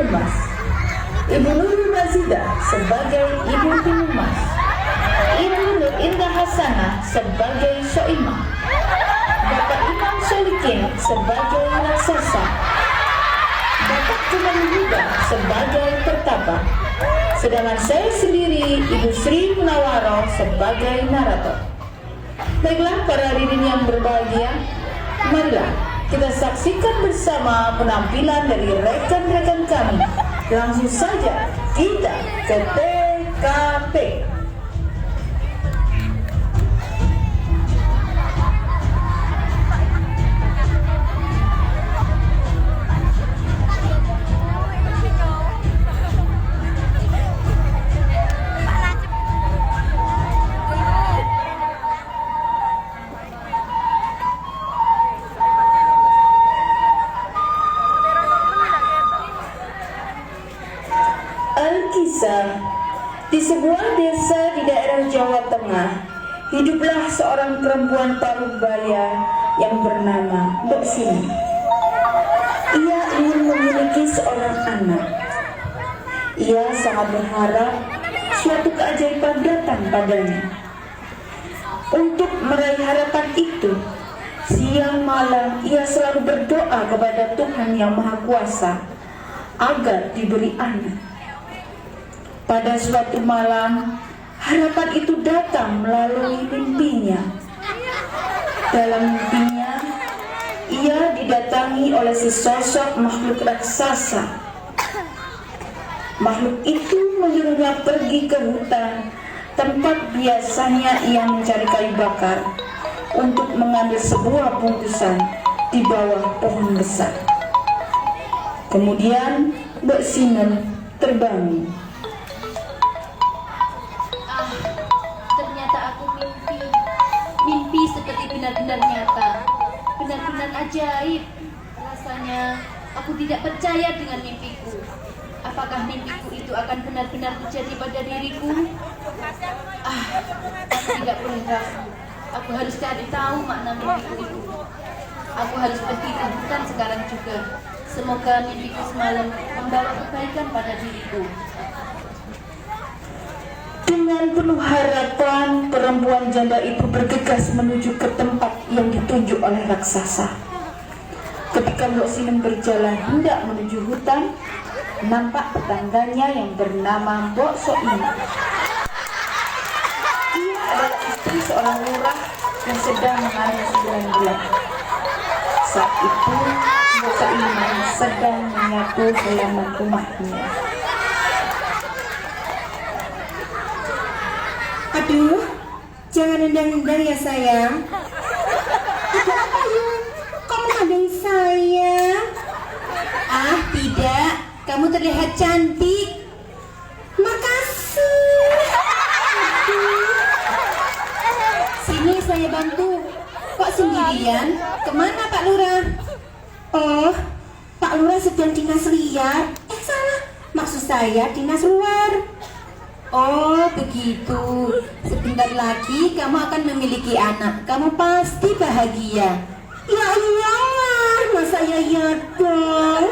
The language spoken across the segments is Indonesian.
Timun Mas, Ibu Nurul Mazidah sebagai Ibu Timun Mas, Ibu Nur Indah Hasanah sebagai Soimah, Bapak Imam Solikin sebagai Raksasa, Bapak Tuman Huda sebagai Pertapa, sedangkan saya sendiri Ibu Sri Munawaroh sebagai narator. Baiklah para hadirin yang berbahagia, marilah kita saksikan bersama penampilan dari rekan-rekan kami. Langsung saja kita ke TKP. Alkisah, di sebuah desa di daerah Jawa Tengah, hiduplah seorang perempuan parubaya yang bernama Mbok Sini. Ia ingin memiliki seorang anak. Ia sangat berharap suatu keajaiban datang padanya. Untuk meraih harapan itu, siang malam ia selalu berdoa kepada Tuhan Yang Maha Kuasa agar diberi anak. Pada suatu malam, harapan itu datang melalui mimpinya. Dalam mimpinya, ia didatangi oleh sesosok makhluk raksasa. Makhluk itu menyuruhnya pergi ke hutan, tempat biasanya ia mencari kayu bakar, untuk mengambil sebuah bungkusan di bawah pohon besar. Kemudian, Mbok Sinem terbangun. Mimpi seperti benar-benar nyata, benar-benar ajaib. Rasanya aku tidak percaya dengan mimpiku. Apakah mimpiku itu akan benar-benar terjadi pada diriku? Aku tidak boleh ragu. Aku harus cari tahu makna mimpiku itu. Aku harus pergi ke hutan sekarang juga. Semoga mimpiku semalam membawa kebaikan pada diriku. Dengan penuh harapan, perempuan janda itu bergegas menuju ke tempat yang ditunjuk oleh raksasa. Ketika Mbok Sinem berjalan hendak menuju hutan, nampak tetangganya yang bernama Mbok Soimah. Ia adalah istri seorang lurah yang sedang mengandung 9 bulan. Saat itu, Mbok Soimah sedang menyapu halaman rumahnya. Aduh, jangan nendang-nendang ya sayang. Ada apa Yun? Kamu nendang saya? Ah tidak, kamu terlihat cantik. Makasih. Aduh. Sini saya bantu. Kok sendirian? Kemana Pak Lurah? Oh, Pak Lurah sedang dinas liar. Salah, maksud saya dinas luar. Oh begitu. Sebentar lagi kamu akan memiliki anak. Kamu pasti bahagia. Ya iyalah, masa ya dong.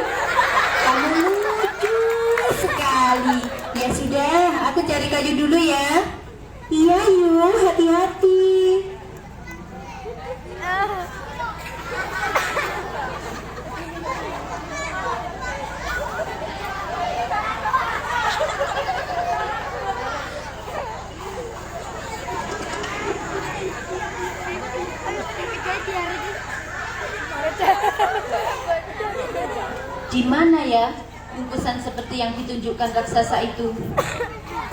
Kamu lucu sekali. Ya sudah, aku cari kayu dulu ya. Iya yuk, hati-hati. Di mana ya bungkusan seperti yang ditunjukkan raksasa itu?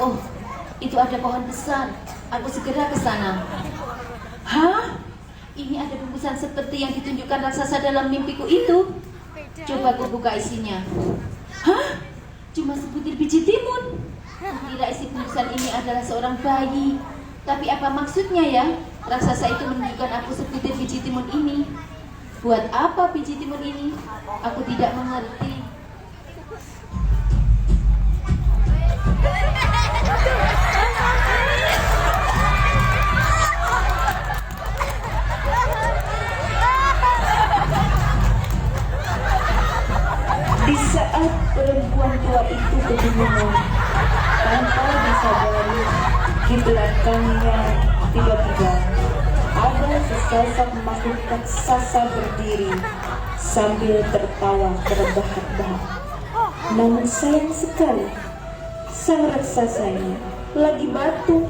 Oh, itu ada pohon besar. Aku segera ke sana. Hah? Ini ada bungkusan seperti yang ditunjukkan raksasa dalam mimpiku itu. Coba aku buka isinya. Hah? Cuma sebutir biji timun. Kira isi bungkusan ini adalah seorang bayi. Tapi apa maksudnya ya? Raksasa itu menunjukkan aku sebutir biji timun ini. Buat apa biji timun ini? Aku tidak mengerti. Di saat Perempuan tua itu kebingungan. Tanpa disadari, di belakangnya tiba-tiba ada sesosok makhluk raksasa berdiri sambil tertawa terbahak-bahak. Namun sayang sekali, sang raksasanya lagi batuk.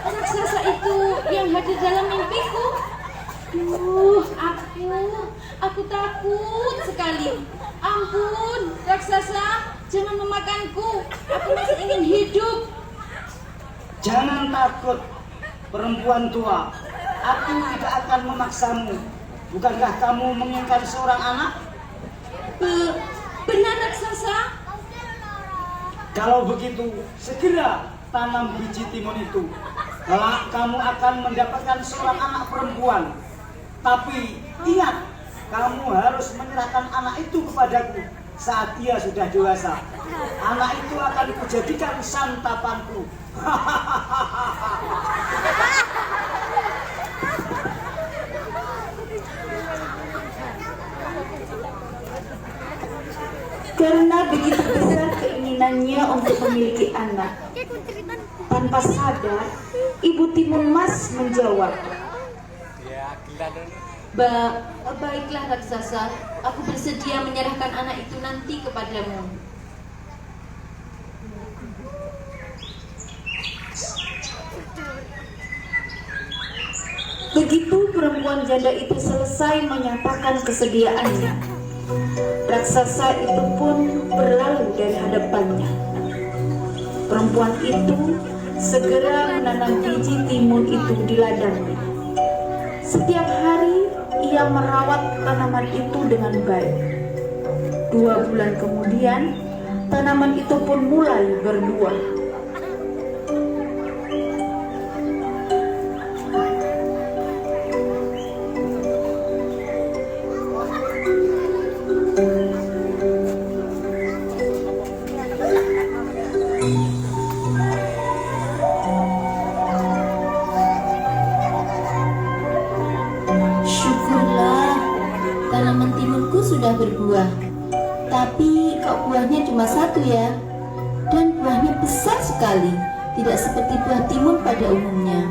Raksasa itu yang hadir dalam mimpiku. Aku takut sekali. Ampun, raksasa, jangan memakanku. Aku masih ingin hidup. Jangan takut, perempuan tua. Aku tidak akan memaksamu. Bukankah kamu menginginkan seorang anak? Benar, raksasa. Kalau begitu, segera tanam biji timun itu. Kelak kamu akan mendapatkan seorang anak perempuan. Tapi ingat, kamu harus menyerahkan anak itu kepadaku saat dia sudah dewasa. Anak itu akan kujadikan santapanku. Karena begitu besar keinginannya untuk memiliki anak, tanpa sadar, Ibu Timun Mas menjawab, Baiklah raksasa, aku bersedia menyerahkan anak itu nanti kepadamu. Begitu perempuan janda itu selesai menyatakan kesediaannya, raksasa itu pun berlalu dari hadapannya. Perempuan itu segera menanam biji timun itu di ladangnya. Setiap hari ia merawat tanaman itu dengan baik. 2 bulan kemudian, tanaman itu pun mulai berbuah. Tanaman timunku sudah berbuah, tapi kok buahnya cuma 1 ya? Dan buahnya besar sekali, tidak seperti buah timun pada umumnya.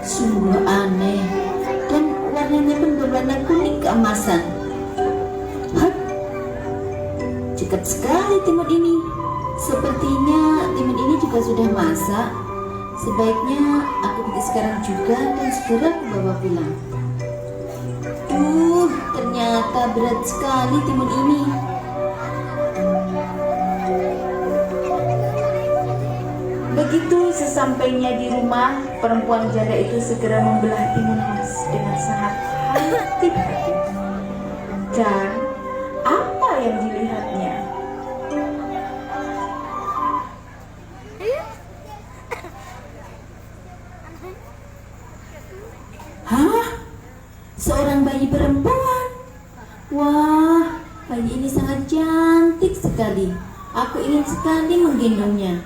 Sungguh aneh, dan warnanya pun berwarna kuning keemasan. Hah? Cekat sekali timun ini. Sepertinya timun ini juga sudah masak. Sebaiknya aku petik sekarang juga dan segera aku bawa pulang. Ternyata berat sekali timun ini. Begitu sesampainya di rumah, perempuan janda itu segera membelah timun mas dengan sangat hati-hati. Dan apa yang dilihatnya? Hah? Seorang bayi perempuan? Wah, bayi ini sangat cantik sekali. Aku ingin sekali menggendongnya.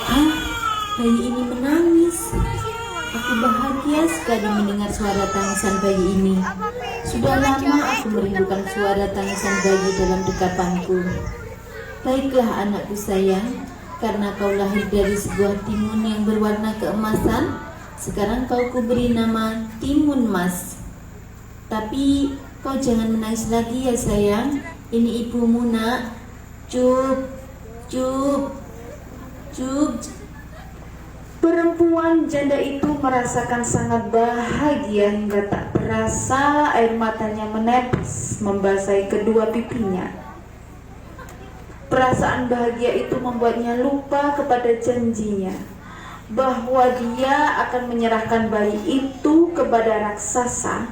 Hah? Bayi ini menangis. Aku bahagia sekali mendengar suara tangisan bayi ini. Sudah lama aku merindukan suara tangisan bayi dalam dekapanku. Baiklah anakku sayang, karena kau lahir dari sebuah timun yang berwarna keemasan, sekarang kau kuberi nama Timun Mas. Tapi kau jangan menangis lagi ya sayang. Ini ibumu nak. Cup, cup, cup. Perempuan janda itu merasakan sangat bahagia hingga tak terasa air matanya menetes membasahi kedua pipinya. Perasaan bahagia itu membuatnya lupa kepada janjinya bahwa dia akan menyerahkan bayi itu kepada raksasa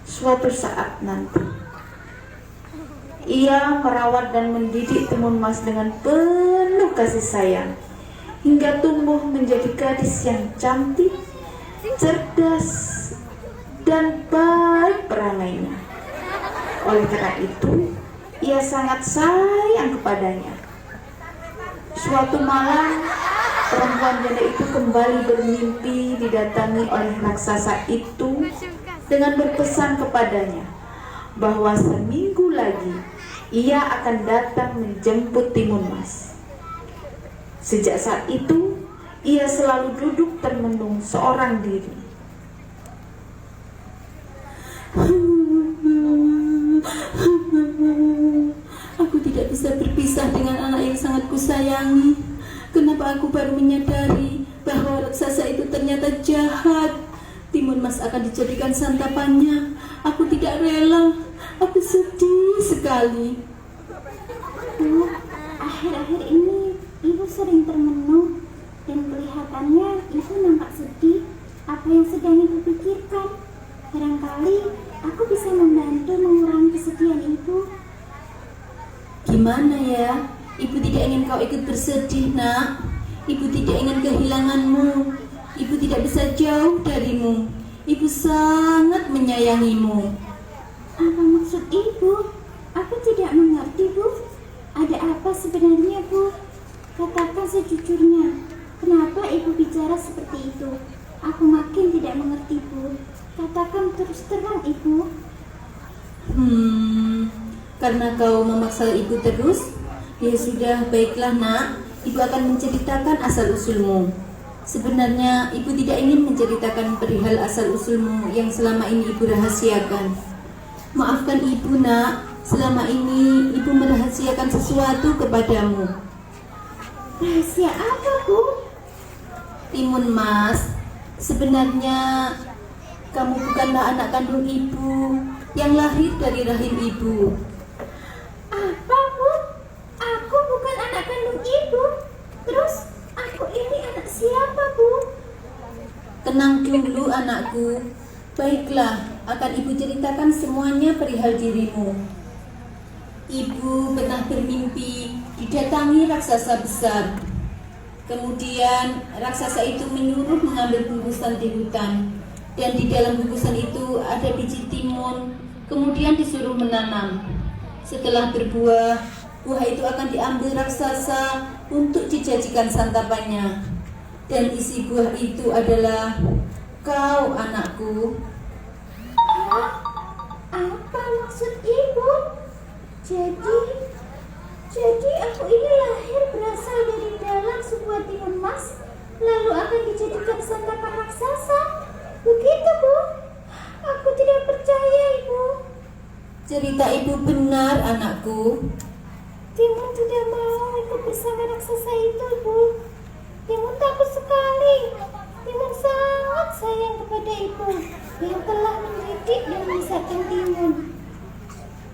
suatu saat nanti. Ia merawat dan mendidik timun mas dengan penuh kasih sayang hingga tumbuh menjadi gadis yang cantik, cerdas, dan baik perangainya. Oleh karena itu, ia sangat sayang kepadanya. Suatu malam, perempuan janda itu kembali bermimpi didatangi oleh raksasa itu dengan berpesan kepadanya bahwa seminggu lagi ia akan datang menjemput Timun Mas. Sejak saat itu, ia selalu duduk termenung seorang diri. Aku tidak bisa berpisah dengan anak yang sangat kusayangi. Kenapa aku baru menyadari bahwa raksasa itu ternyata jahat? Timun Mas akan dijadikan santapannya. Aku tidak rela. Aku sedih sekali. Bu, akhir-akhir ini Ibu sering termenung dan kelihatannya Ibu nampak sedih. Apa yang sedang Ibu pikirkan? Barangkali aku bisa membantu mengurangi kesedihan Ibu. Gimana ya? Ibu tidak ingin kau ikut bersedih, nak. Ibu tidak ingin kehilanganmu. Ibu tidak bisa jauh darimu. Ibu sangat menyayangimu. Apa maksud Ibu? Aku tidak mengerti, Bu. Ada apa sebenarnya, Bu? Katakan sejujurnya. Kenapa Ibu bicara seperti itu? Aku makin tidak mengerti, Bu. Katakan terus terang, Ibu. Karena kau memaksa ibu terus, ya sudah, baiklah nak. Ibu akan menceritakan asal-usulmu. Sebenarnya ibu tidak ingin menceritakan perihal asal-usulmu yang selama ini ibu rahasiakan. Maafkan ibu nak, selama ini ibu merahasiakan sesuatu kepadamu. Rahasia apa, Bu? Timun Mas, sebenarnya kamu bukanlah anak kandung ibu yang lahir dari rahim ibu. Apa, Bu? Aku bukan anak kandung Ibu. Terus aku ini anak siapa, Bu? Tenang dulu anakku. Baiklah, akan ibu ceritakan semuanya perihal dirimu. Ibu pernah bermimpi didatangi raksasa besar. Kemudian raksasa itu menyuruh mengambil bungkusan di hutan. Dan di dalam bungkusan itu ada biji timun. Kemudian disuruh menanam. Setelah berbuah, buah itu akan diambil raksasa untuk dijajikan santapannya. Dan isi buah itu adalah kau, anakku. Apa maksud Ibu? Jadi aku ini lahir berasal dari dalam sebuah timun emas, lalu akan dijadikan santapan raksasa. Begitu, Bu? Aku tidak percaya, Ibu. Cerita ibu benar, anakku. Timun tidak mau ikut bersama raksasa itu, Bu. Timun takut sekali. Timun sangat sayang kepada Ibu yang telah mendidik dan membesarkan Timun.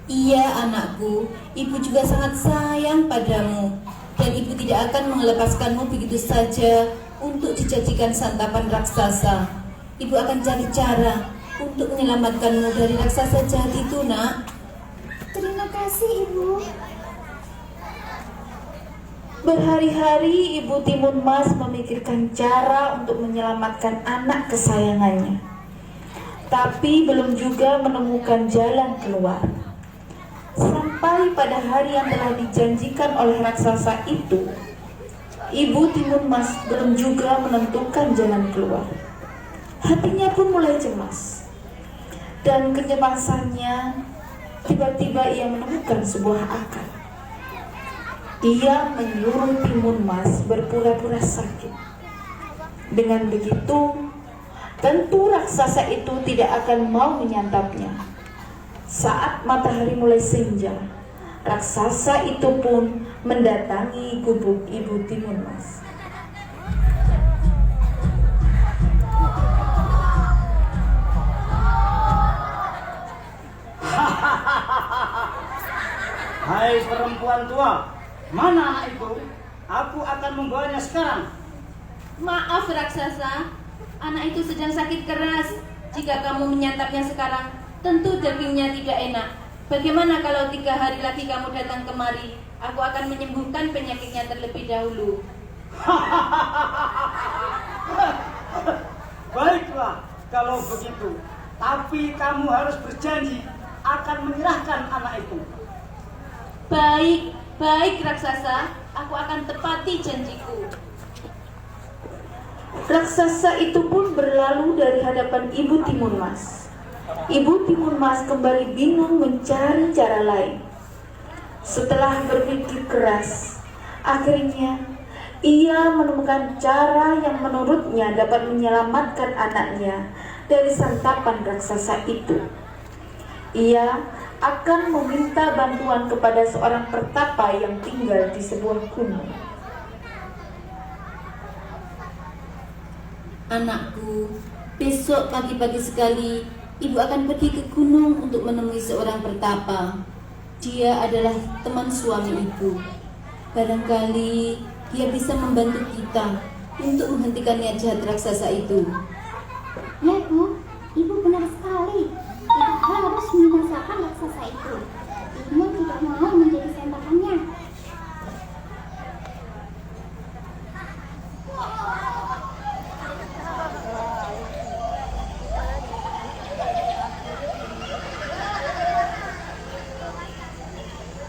Iya, anakku. Ibu juga sangat sayang padamu. Dan ibu tidak akan melepaskanmu begitu saja untuk dijajikan santapan raksasa. Ibu akan cari cara untuk menyelamatkanmu dari raksasa jahat itu, nak. Terima kasih, Ibu. Berhari-hari Ibu Timun Mas memikirkan cara untuk menyelamatkan anak kesayangannya, tapi belum juga menemukan jalan keluar. Sampai pada hari yang telah dijanjikan oleh raksasa itu, Ibu Timun Mas belum juga menentukan jalan keluar. Hatinya pun mulai cemas, dan kecemasannya tiba-tiba ia menemukan sebuah akal. Ia menyuruh Timun Mas berpura-pura sakit. Dengan begitu, tentu raksasa itu tidak akan mau menyantapnya. Saat matahari mulai senja, raksasa itu pun mendatangi gubuk Ibu Timun Mas. Hai perempuan tua, mana anak itu? Aku akan membawanya sekarang. Maaf raksasa, anak itu sedang sakit keras. Jika kamu menyantapnya sekarang, tentu dagingnya tidak enak. Bagaimana kalau 3 hari lagi kamu datang kemari? Aku akan menyembuhkan penyakitnya terlebih dahulu. Baiklah kalau begitu. Tapi kamu harus berjanji akan menyerahkan anak itu. Baik, baik raksasa, aku akan tepati janjiku. Raksasa itu pun berlalu dari hadapan Ibu Timun Mas. Ibu Timun Mas kembali bingung mencari cara lain. Setelah berpikir keras, akhirnya ia menemukan cara yang menurutnya dapat menyelamatkan anaknya dari santapan raksasa itu. Ia akan meminta bantuan kepada seorang pertapa yang tinggal di sebuah gunung. Anakku, besok pagi-pagi sekali ibu akan pergi ke gunung untuk menemui seorang pertapa. Dia adalah teman suami ibu. Barangkali dia bisa membantu kita untuk menghentikan niat jahat raksasa itu. Ya Bu, Ibu benar sekali. Kita harus membinasakan raksasa itu. Ibu tidak mau menjadi sentapannya.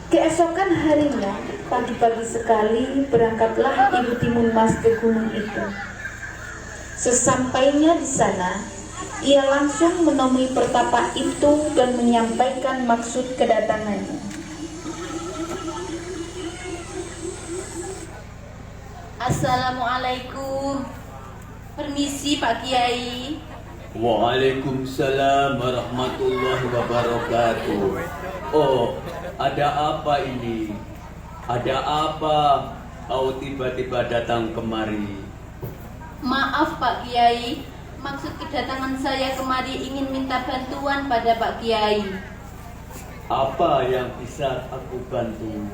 Keesokan harinya, pagi-pagi sekali berangkatlah Ibu Timun Mas ke gunung itu. Sesampainya di sana, ia langsung menemui pertapa itu dan menyampaikan maksud kedatangannya. Assalamualaikum. Permisi Pak Kiai. Waalaikumsalam warahmatullahi wabarakatuh. Oh, ada apa ini? Ada apa kau tiba-tiba datang kemari? Maaf Pak Kiai, maksud kedatangan saya kemari ingin minta bantuan pada Pak Kiai. Apa yang bisa aku bantu?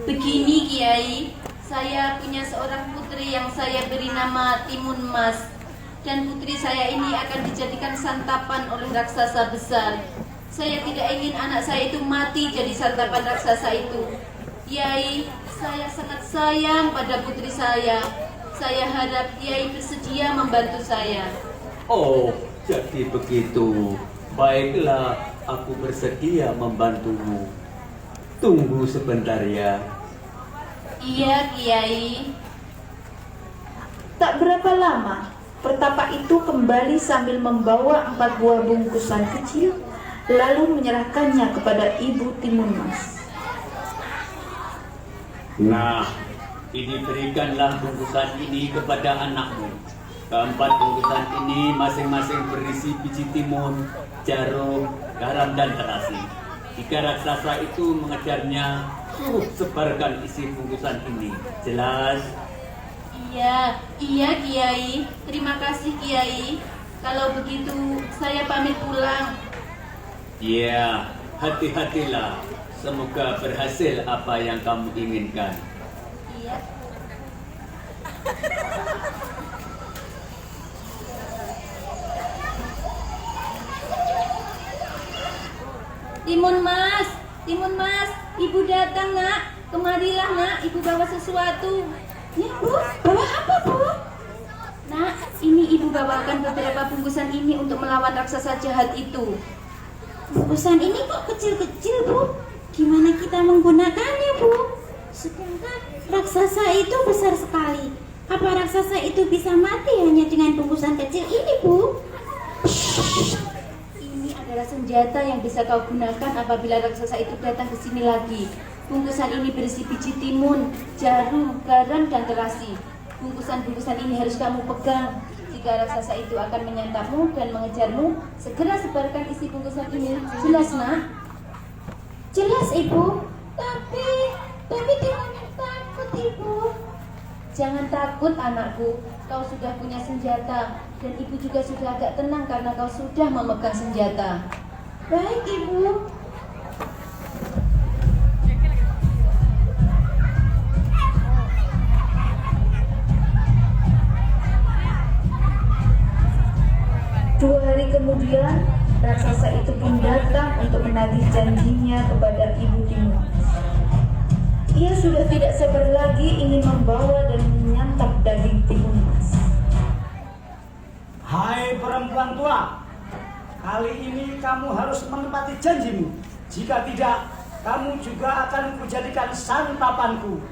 Begini Kiai, saya punya seorang putri yang saya beri nama Timun Mas. Dan putri saya ini akan dijadikan santapan oleh raksasa besar. Saya tidak ingin anak saya itu mati jadi santapan raksasa itu. Kiai, saya sangat sayang pada putri saya. Saya harap Kiai bersedia membantu saya. Oh, jadi begitu. Baiklah, aku bersedia membantumu. Tunggu sebentar ya. Iya Kiai. Tak berapa lama, pertapa itu kembali sambil membawa 4 buah bungkusan kecil, lalu menyerahkannya kepada Ibu Timun Mas. Nah, ini berikanlah bungkusan ini kepada anakmu. Keempat bungkusan ini masing-masing berisi biji timun, jarum, garam, dan terasi. Jika raksasa itu mengejarnya, suruh sebarkan isi bungkusan ini. Jelas? Iya Kiai. Terima kasih Kiai. Kalau begitu saya pamit pulang. Ya, hati-hatilah. Semoga berhasil apa yang kamu inginkan. Iya. Timun Mas, Ibu datang nak. Kemarilah nak, Ibu bawa sesuatu. Ya Bu, bawa apa Bu? Nak, ini Ibu bawakan beberapa bungkusan ini untuk melawan raksasa jahat itu. Bungkusan ini kok kecil-kecil Bu? Gimana kita menggunakannya Bu? Sedangkan raksasa itu besar sekali. Apa raksasa itu bisa mati hanya dengan bungkusan kecil ini Bu? Ini adalah senjata yang bisa kau gunakan apabila raksasa itu datang ke sini lagi. Bungkusan ini berisi biji timun, jarum, garam, dan terasi. Bungkusan-bungkusan ini harus kamu pegang. Jika raksasa itu akan menyantapmu dan mengejarmu, segera sebarkan isi bungkusan ini. Jelas nak? Jelas Ibu. Tapi Timun takut Ibu. Jangan takut anakku, kau sudah punya senjata. Dan ibu juga sudah agak tenang karena kau sudah memegang senjata. Baik Ibu. Dua hari kemudian, raksasa itu pun datang untuk menagih janjinya kepada Ibu Timun Mas. Ia sudah tidak sabar lagi ingin membawa dan menyantap daging timun mas. Hai perempuan tua, kali ini kamu harus menepati janjimu. Jika tidak, kamu juga akan kujadikan santapanku.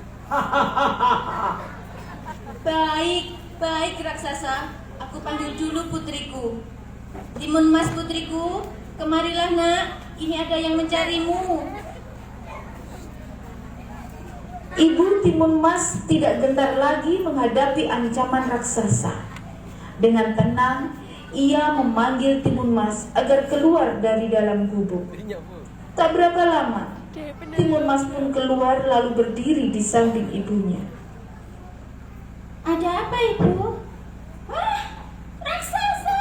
Baik raksasa. Aku panggil dulu putriku. Timun mas putriku, kemarilah nak. Ini ada yang mencarimu. Ibu timun mas tidak gentar lagi menghadapi ancaman raksasa. Dengan tenang, ia memanggil timun mas agar keluar dari dalam gubuk. Tak berapa lama, timun mas pun keluar lalu berdiri di samping ibunya. Ada apa ibu? Wah, raksasa!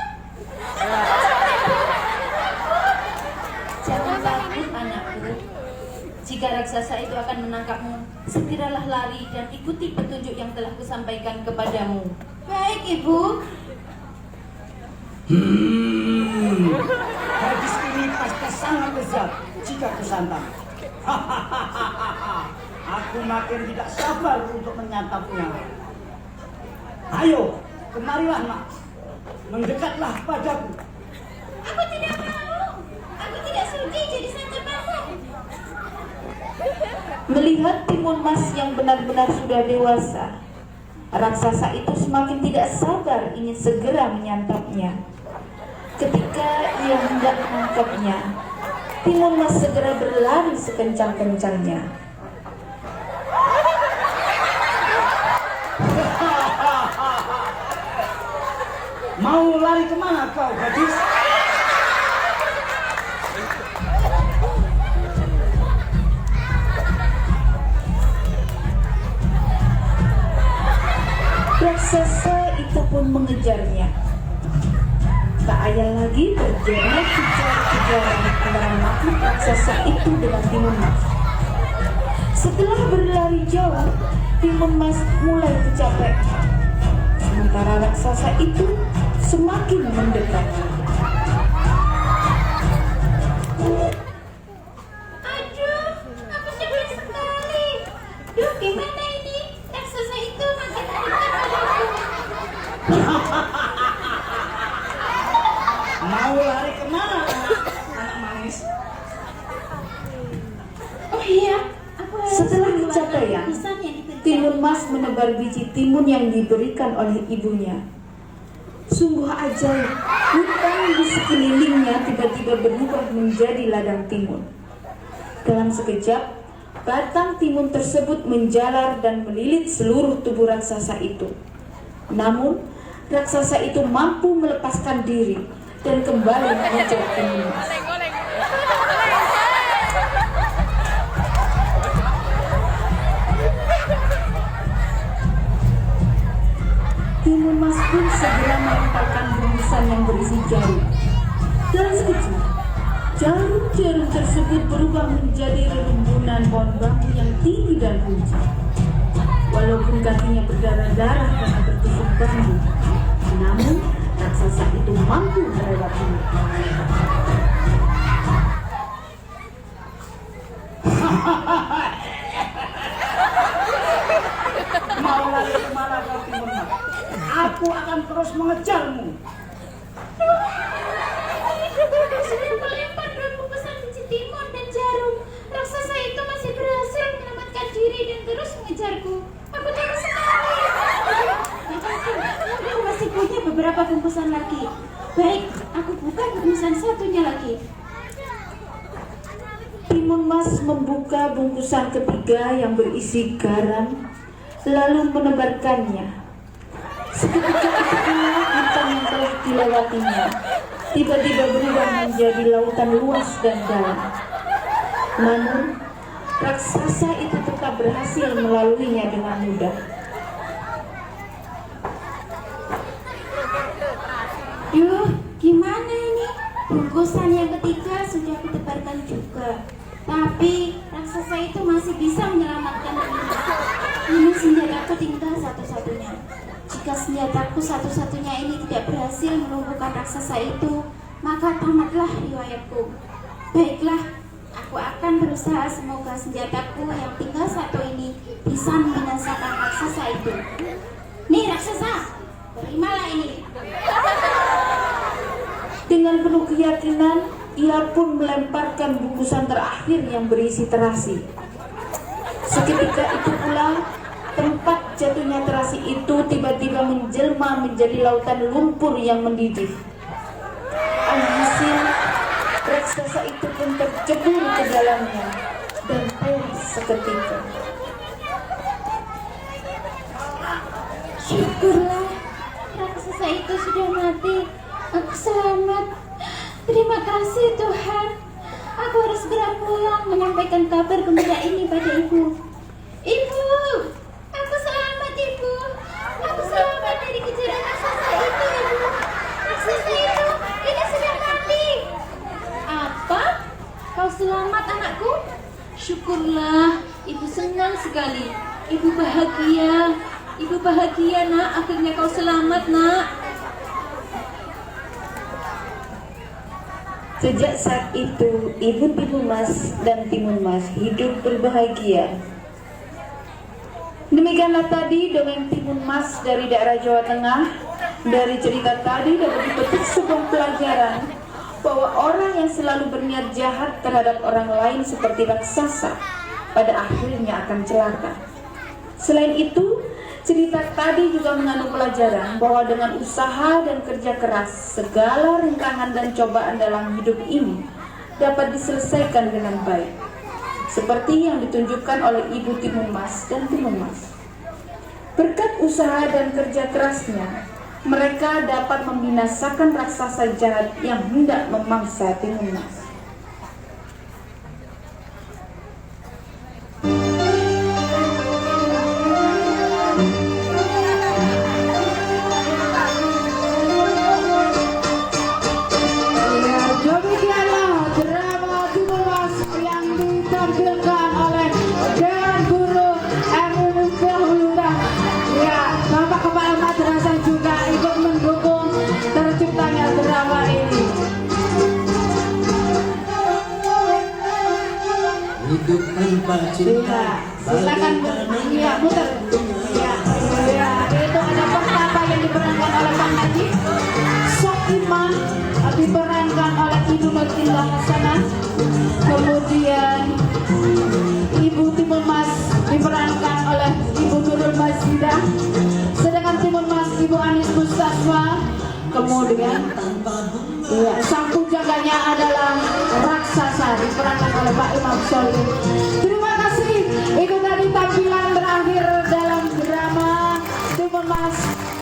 Jangan takut anakku. Jika raksasa itu akan menangkapmu, segeralah lari dan ikuti petunjuk yang telah kusampaikan kepadamu. Baik ibu. Gadis ini pasti sangat lezat jika kusantap. Aku makin tidak sabar untuk menyantapnya. Ayo, kemarilah nak. Mendekatlah padaku. Aku tidak mau. Aku tidak sudi jadi santapanmu. Melihat timun mas yang benar-benar sudah dewasa, raksasa itu semakin tidak sabar ingin segera menyantapnya. Ketika ia hendak menangkapnya, timun mas segera berlari sekencang-kencangnya. Mau lari kemana kau, gadis? Raksasa itu pun mengejarnya. Tak ayal lagi terjadi kejar-kejaran antara makhluk raksasa itu dengan timun mas. Setelah berlari jauh, timun mas mulai kecapean. Sementara raksasa itu semakin mendekat. Aduh, aku capek sekali. Duh, gimana ini? Raksasa itu makin mendekat padaku. Mau lari kemana, anak manis? Oh iya, aku harus Setelah mengeluarkan kecapean, bungkusan yang diberikan. timun mas menebar biji timun yang diberikan oleh ibunya. Sungguh ajaib, hutan di sekelilingnya tiba-tiba berubah menjadi ladang timun. Dalam sekejap, batang timun tersebut menjalar dan melilit seluruh tubuh raksasa itu. Namun, raksasa itu mampu melepaskan diri dan kembali mengejar timun mas. Timun mas pun segera melemparkan bungkusan yang berisi jarum. Dalam sekejap, jarum-jarum tersebut berubah menjadi rerumbunan pohon bambu yang tinggi dan runcing. Walaupun kakinya berdarah-darah karena tertusuk bambu, namun raksasa itu mampu melewatinya. Mau lari kemana kau, timun mas? Aku akan terus mengejarmu. Sudah melempar dua bungkusan biji timun dan jarum. Raksasa itu masih berhasil menyelamatkan diri dan terus mengejarku. Aku takut sekali. Aku masih punya beberapa bungkusan lagi. Baik, aku buka bungkusan satunya lagi. Timun mas membuka bungkusan ketiga yang berisi garam, lalu menebarkannya. Seketika itu pula hutan yang telah dilewatinya tiba-tiba berubah menjadi lautan luas dan dalam. Namun, raksasa itu tetap berhasil melaluinya dengan mudah. Duh, gimana ini? Bungkusan yang ketiga sudah ditebarkan juga. Tapi raksasa itu masih bisa menyelamatkan diri. Ini senjataku tinggal satu-satunya. Jika senjataku satu-satunya ini tidak berhasil melumpuhkan raksasa itu, maka tamatlah riwayatku. Baiklah, aku Aku akan berusaha semoga senjataku yang tinggal satu ini bisa membinasakan raksasa itu. Nih raksasa, terimalah ini. Dengan penuh keyakinan, ia pun melemparkan bungkusan terakhir yang berisi terasi. Seketika itu pula, tempat jatuhnya terasi itu tiba-tiba menjelma menjadi lautan lumpur yang mendidih. Alhasil, raksasa itu pun tercebur ke dalamnya dan tewas seketika. Syukurlah, raksasa itu sudah mati. Aku selamat. Terima kasih Tuhan. Aku harus segera pulang menyampaikan kabar gembira ini pada ibu. Ibu, aku selamat ibu. Aku selamat dari kejaran raksasa itu ibu. Raksasa itu ini sudah mati. Apa? Kau selamat anakku? Syukurlah, ibu senang sekali. Ibu bahagia. Ibu bahagia nak, akhirnya kau selamat nak. Sejak saat itu, Ibu Timun Mas dan Timun Mas hidup berbahagia. Demikianlah tadi dongeng Timun Mas dari daerah Jawa Tengah. Dari cerita tadi dapat dipetik sebuah pelajaran bahwa orang yang selalu berniat jahat terhadap orang lain seperti raksasa pada akhirnya akan celaka. Selain itu, cerita tadi juga mengandung pelajaran bahwa dengan usaha dan kerja keras, segala rintangan dan cobaan dalam hidup ini dapat diselesaikan dengan baik. Seperti yang ditunjukkan oleh Ibu Timun Mas dan Timun Mas. Berkat usaha dan kerja kerasnya, mereka dapat membinasakan raksasa jahat yang hendak memangsa Timun Mas. Hidup tanpa cinta. Silakan ya muter. Ya, itu ada pertapa yang diperankan oleh Bang Haji Sokiman, diperankan oleh Ibu Baginda Hasanah. Kemudian Ibu Timun Mas diperankan oleh Ibu Nurul Masjidah. Sedangkan Timun Mas Ibu Anis Mustafa. Kemudian sang pujaganya adalah raksasa diperankan oleh Pak Imam Solih. Terima kasih. Itu tadi tampilan